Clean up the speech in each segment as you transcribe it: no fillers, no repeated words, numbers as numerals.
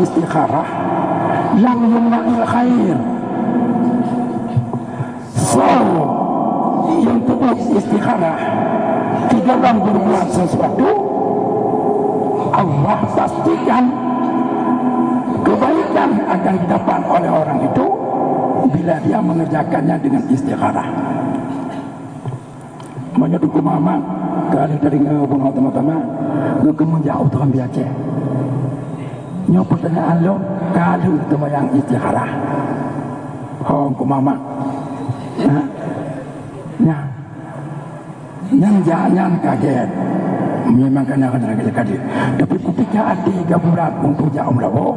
istikharah lam yumna'il khair. So yang tubuh istikharah di dalam berbuat sesuatu, Allah pastikan kebaikan akan didapat oleh orang itu bila dia mengerjakannya dengan istikharah. Menyatu kumama kalau dari ngebunuh teman-teman ngekemunjau tuhan biasa nyo pertanyaan lo kalau teman yang istikharah hong kumama yang jangan kaget memang kena kaget tapi ketika ada gaburat untuk jauh melawo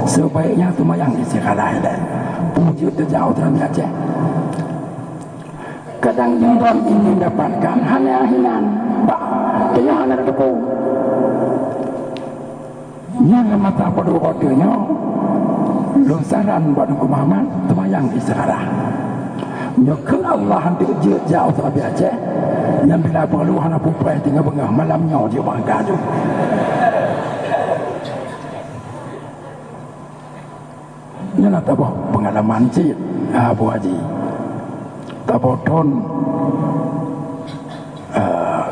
sebaiknya teman yang istikharah dan puji terjauh tuhan biasa. Kadang jendon ingin dapatkan hanya hinan dia hanya depu yang mata pada waktunya lonsaran buat kumaman temayang istikharah nyokong Allah nanti jauh terlebih aja yang bila perlu hanya pupai tinggal bengah malamnya dia bangga tu yang nak tahu pengalaman cik Abu Haji taboton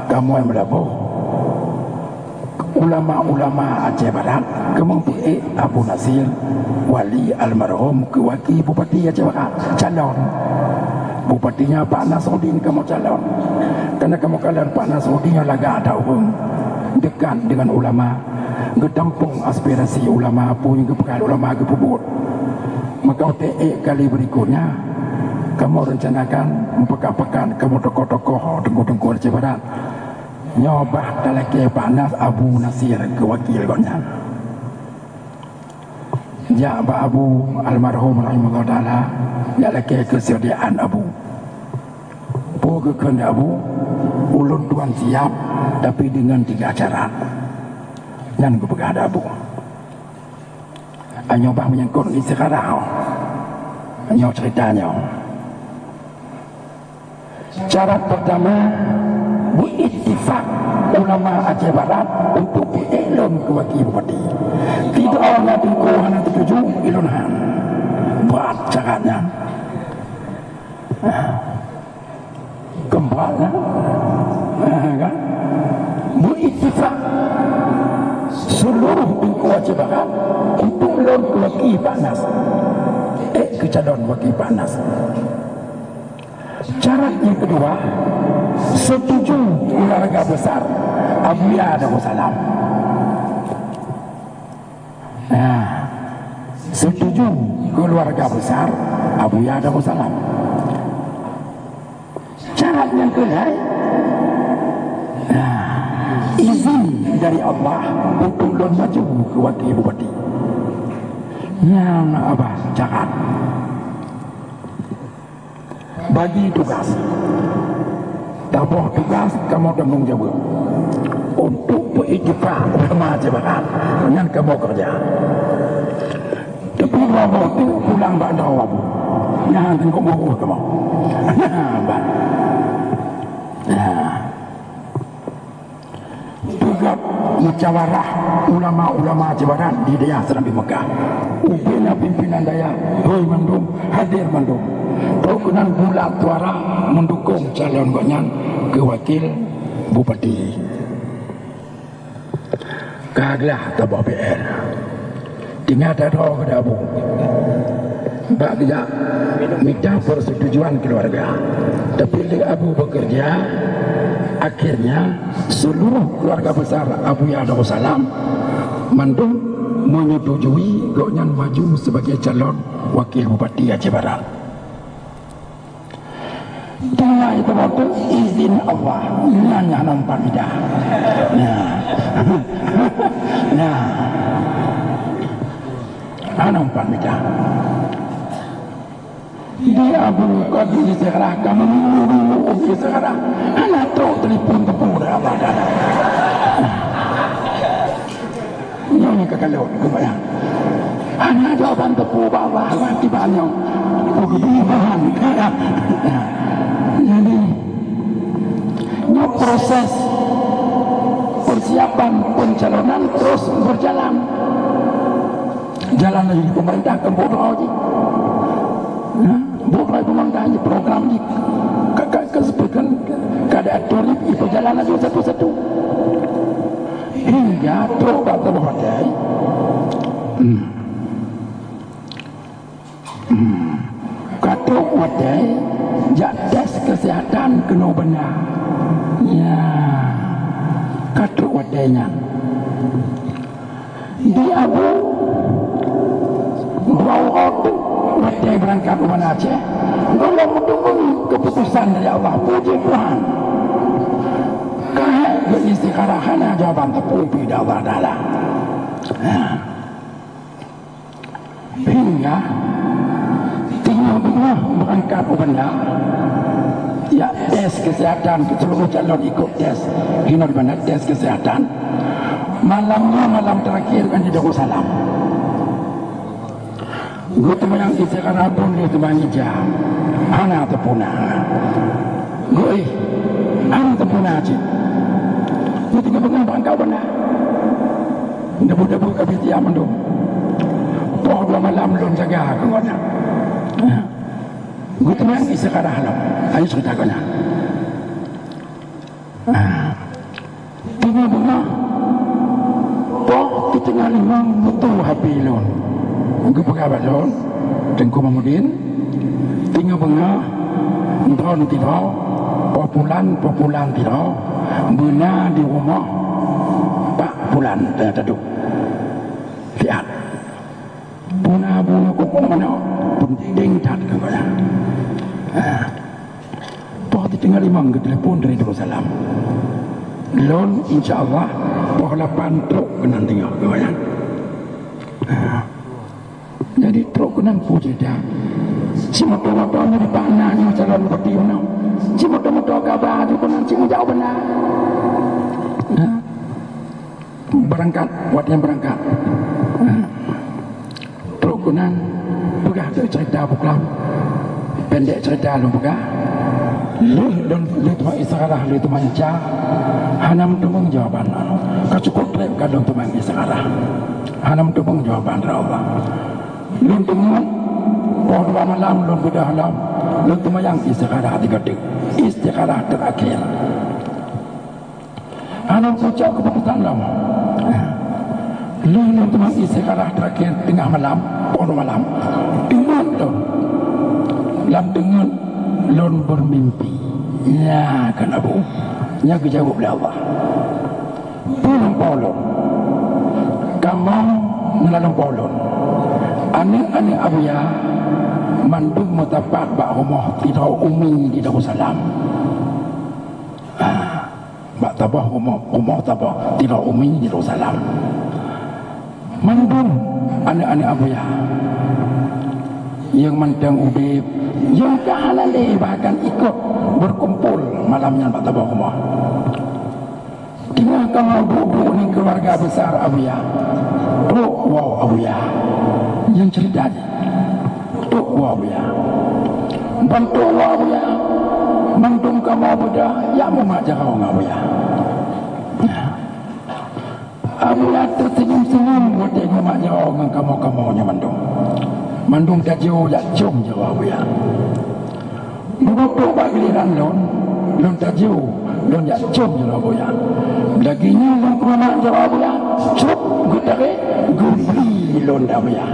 kamu yang berlabuh ulama-ulama Aceh Barat kemampuan Abu Nasir wali almarhum kewakil Bupati Aceh Barat calon Bupatinya Pak Nasruddin kamu calon karena kamu kalian Pak Nasruddin yang laga ada orang dekat dengan ulama ngetampung aspirasi ulama punya kepekal ulama kepubut maka kali berikutnya kamu rencanakan mempekan-pekan kamu tokoh-tokoh tengku-tengku Aceh Barat nyobah talaki panas Abu Nasir ke wakil konya ya Abu almarhum rahimahullah ta'ala ya laki kesediaan Abu pokok kehendak Abu ulun tuan siap tapi dengan 3 syarat dan kepegang Abu nyobah menyangkut istikharah nyob ceritanya. Syarat pertama berittifaq ulama Aceh Barat untuk ilun ke wakil bupati. Tidak orang tunggu hanya tertuju ilunhan. Buat syaratnya. Kembali kan? Berittifaq seluruh tunggu Aceh Barat untuk ilun ke wakil panas. Ke calon wakil panas. Syarat yang kedua setuju keluarga besar Abu Ya Darussalam. Setuju keluarga besar Abu Ya Darussalam. Syarat yang kedua izin dari Allah untuk lon maju ke wakil bupati. Yang apa syarat bagi tugas tabuh tugas kamu tanggung jawab untuk berittifaq ulama Aceh Barat dengan kamu kerja tapi kamu itu pulang bandar wabu yang tengok buruh kamu juga musyawarah ulama-ulama Aceh Barat di Daya Serambi Mekah upina pimpinan Daya hoi mandum hadir mandum Tokunan bulat suara mendukung calon gonyan ke wakil bupati. Kaglah tabah BR. Tinggal ada roh ke Abu. Bak dia minta persetujuan keluarga. Tapi Abu bekerja, akhirnya seluruh keluarga besar Abu Ya Darussalam mandum menyetujui gonyan maju sebagai calon wakil bupati Aceh Barat. Tengah itu waktu izin Allah hanya nampak bidah. Nampak bidah. Dia Abu Qadir Istikharah kamu Istikharah anak tahu telefon tepur apa dah. Ini kekalau kebayang. Anak jawapan tepur bawah tiba-tiba kebimbingan. Jadi proses persiapan pencalonan terus berjalan jalan lagi pemerintah kan bodoh je. Nah, bodoh pemerintah je program ni kakak kesepakatan kada atur itu jalan lagi satu-satu. Hingga teruk kata bodoh. Kata wadai jas kesihatan kena benar. Ya, kata wadainya. Di Abu Rawat wadai berangkat ke mana Aceh. Kalau menunggu keputusan dari Allah, puji Tuhan. Kahak beristikharahana jawaban terpuji dari Allah Ta'ala. Hingga tinggal berangkat ke benar. Ya, tes kesehatan seluruh calon ikut tes. Ini di mana tes kesehatan. Malam terakhir kan di Darussalam. Gue teman yang sekarang pun dia teman jam. Hana terpuna. Gue hana terpuna aja. Gue tinggal berangkat benar. Debu-debu kabiti aman dong. Poh 2 malam belum jaga ke mana. Gue teman yang sekarang halam. Ayo cerita kau nak. Tinggal bunga. Poh di tengah limang betul happy lon. Gue pegabat lon. Tengku Mahmudin. Tinggal bunga. Entah tidak. Populan tidak. Benar di rumah. Pak bulan tadu. Lihat. Bunga kok mana. Penting tak ke mana. Poh di tengah limang ke telepon dari Darussalam. Lon insyaAllah poh 8 truk kenan tinggal ke mana. Jadi truk kenan puji dia. Si motor-motornya di panahnya calon bukti mana. Si motor-motor kabar di kenan si jauh benar. Berangkat, buatnya berangkat. Truk kenan pegah tu cerita bukan pendek cerita lu pegah lu tu isyarat lu tu manca hanam tumung jawaban ka cukup trep kadang tu man isyarat hanam tumung jawaban Allah lu tumung oh 2 malam lu sudah halam lu tu yang isyarat digadik isyarat terakhir hanam pucak keputusan lama lu tu man isyarat terakhir tengah malam malam dengar tu lam dengar lon bermimpi ya kan Abu nya kejawab oleh Allah pulang Paulon kamu melalui Paulon aneh Abu ya mandung mutapak bak rumah tidak umi di Darussalam bak tabah rumah tabah tidak umi di Darussalam mandung aneh Abu ya yang mandang ubib yang kehalale bahkan ikut berkumpul malamnya Pak Tabah rumah kena kalau buku ni keluarga besar Abu ya wow Abu ya yang cerita ni wow Abu ya bantu Abu ya mandung kamu muda yang memajar orang Abu ya Abu ya tersenyum-senyum buat dia memajar orang kamu-kamunya mandung tak jauh tak jom jawab Abu ya beberapa giliran lon tak jauh lon tak jom jawab Abu ya laginya lon kemana jawab Abu ya cukup gue tarik gue beli lon Abu ya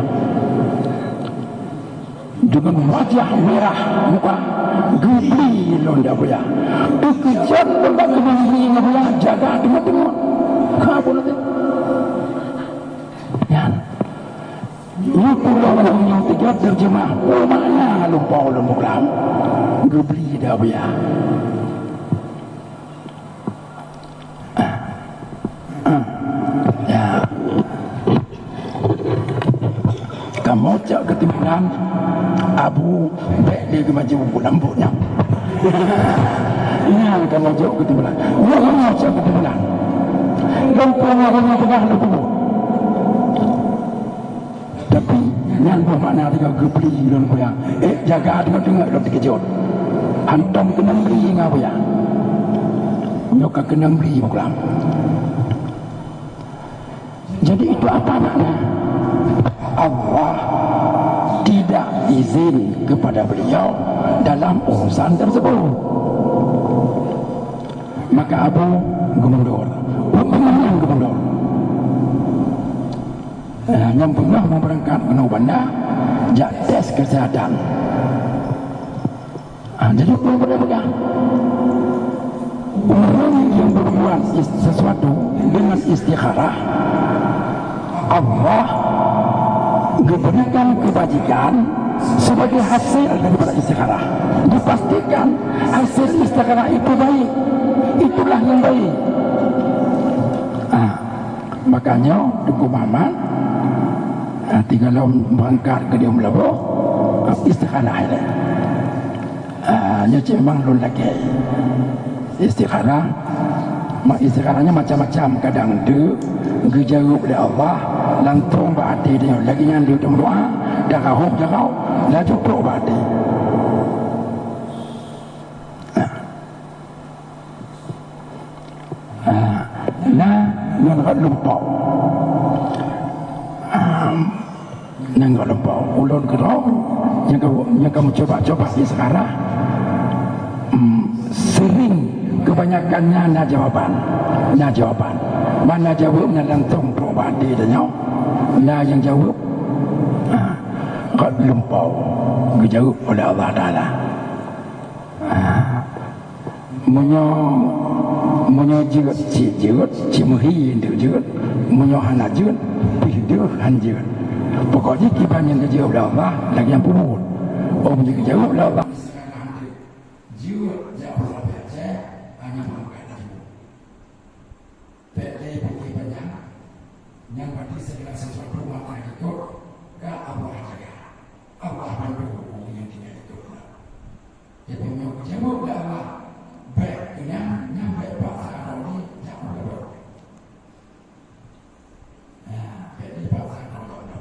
dengan wajah merah muka gue beli lon Abu ya kekejar tempat beli Abu ya jaga tengok kamu nanti pulau yang 3 terjemah mana lupa ulun muklam gue beli dah Abu ya ya kamu cak ketimbangan Abu baik dia ke maju lambutnya ya kamu cak ketimbangan kamu cak ketimbangan orang pegang lupa tapi yang bermakna dia gebli dan goyang jaga tengok dia terkejut hantam kena beli ngapa ya nyoka kena beli maklam jadi itu apa makna Allah tidak izin kepada beliau dalam urusan tersebut. Maka Abu mundur, yang pernah memberangkat ke bandar jak tes kesihatan. Jadi boleh pegang orang yang berbuat sesuatu dengan istikharah, Allah memberikan kebajikan sebagai hasil daripada istikharah. Dipastikan hasil istikharah itu baik, itulah yang baik. Makanya Tuku Muhammad tinggal berangkat ke dia melabuh istikharah ini. Dia memang lun lagi istikharah. Istikharahnya macam-macam. Kadang dia dijawab oleh Allah langsung berhati dia lagi yang dia berdoa dah rahum jarau dah cukup berhati. Nah yang lupa nggak lupa ulun kerau yang kamu coba istikharah sering kebanyakannya na jawaban mana jawabnya langsung probati dia na yang jawab qad lumpau dijawab oleh Allah Taala. Menyo jeut ci muhi ndu jeut menyo hana jeut pi deu han jeut. Pokoknya kita yang dijawab oleh Allah lagi yang pun om yang dijawab oleh Allah yang berarti segala sesuatu maka itu ke Allah jaga, Allah bantu yang tidak itu. Jadi menjawab ke Allah baiknya nyampe bahasa Arabi jangan lupa. Jadi bahasa Arabi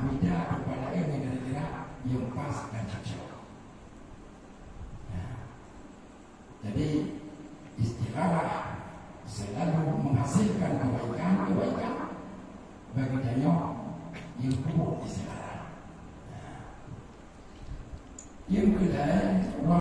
minta kepada yang kira-kira yang pas dan cocok. Jadi istikharah selalu menghasilkan kebaikan bagi dia yang perlu istikharah. Yang kedua